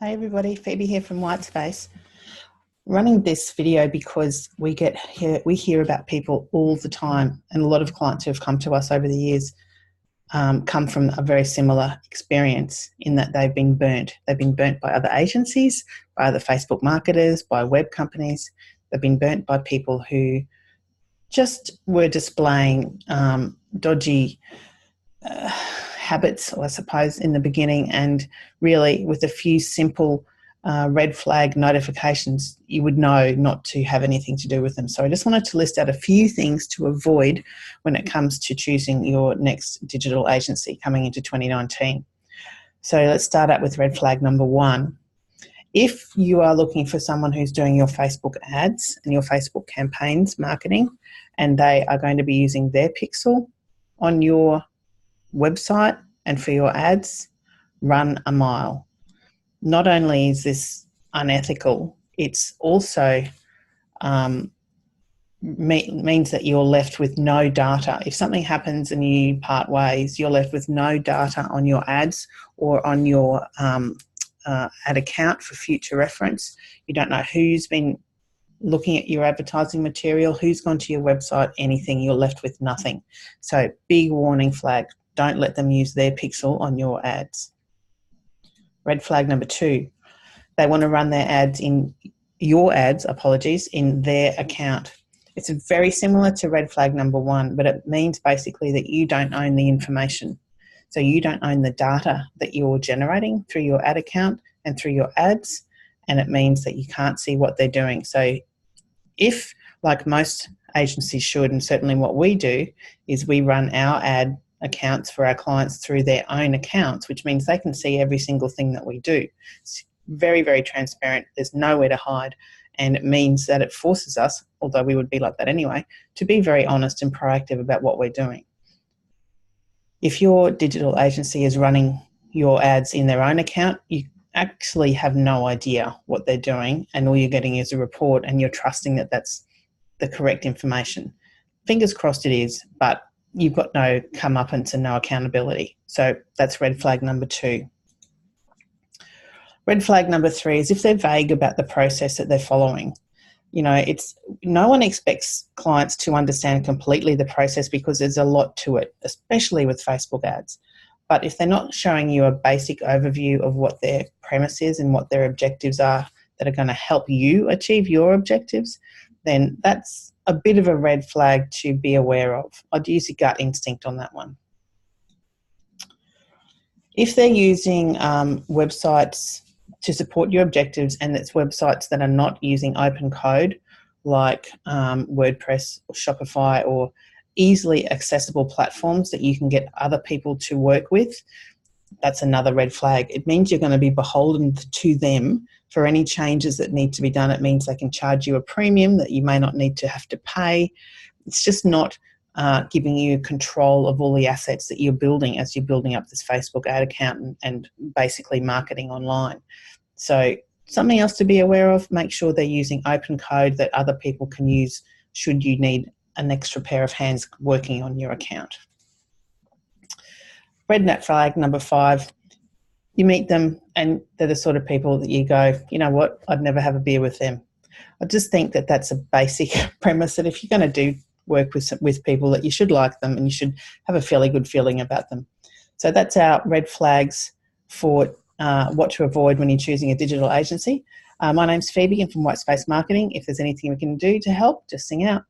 Hey everybody, Phoebe here from Whitespace. Running this video because we hear about people all the time, and a lot of clients who have come to us over the years come from a very similar experience in that they've been burnt. They've been burnt by other agencies, by other Facebook marketers, by web companies. They've been burnt by people who just were displaying dodgy habits, I suppose, in the beginning, and really with a few simple red flag notifications, you would know not to have anything to do with them. So I just wanted to list out a few things to avoid when it comes to choosing your next digital agency coming into 2019. So let's start out with red flag number one. If you are looking for someone who's doing your Facebook ads and your Facebook campaigns marketing, and they are going to be using their pixel on your website and for your ads, run a mile. Not only is this unethical, it's also means that you're left with no data. If something happens and you part ways, you're left with no data on your ads or on your ad account for future reference. You don't know who's been looking at your advertising material, who's gone to your website, anything. You're left with nothing. So big warning flag. Don't let them use their pixel on your ads. Red flag number two, they want to run their ads in their account. It's very similar to red flag number one, but it means basically that you don't own the information. So you don't own the data that you're generating through your ad account and through your ads, and it means that you can't see what they're doing. So if, like most agencies should, and certainly what we do, is we run our ad accounts for our clients through their own accounts, which means they can see every single thing that we do. It's very, very transparent. There's nowhere to hide. And it means that it forces us, although we would be like that anyway, to be very honest and proactive about what we're doing. If your digital agency is running your ads in their own account, you actually have no idea what they're doing, and all you're getting is a report and you're trusting that that's the correct information. Fingers crossed it is, but you've got no comeuppance and no accountability. So that's red flag number two. Red flag number three is if they're vague about the process that they're following. You know, no one expects clients to understand completely the process because there's a lot to it, especially with Facebook ads. But if they're not showing you a basic overview of what their premise is and what their objectives are that are going to help you achieve your objectives, then that's a bit of a red flag to be aware of. I'd use your gut instinct on that one. If they're using websites to support your objectives, and it's websites that are not using open code like WordPress or Shopify or easily accessible platforms that you can get other people to work with, that's another red flag. It means you're going to be beholden to them for any changes that need to be done. It means they can charge you a premium that you may not need to have to pay. It's just not giving you control of all the assets that you're building as you're building up this Facebook ad account and basically marketing online. So something else to be aware of, make sure they're using open code that other people can use should you need an extra pair of hands working on your account. Red flag number five, you meet them and they're the sort of people that you go, you know what, I'd never have a beer with them. I just think that that's a basic premise that if you're going to do work with people, that you should like them and you should have a fairly good feeling about them. So that's our red flags for what to avoid when you're choosing a digital agency. My name's Phoebe, and from Whitespace Marketing. If there's anything we can do to help, just sing out.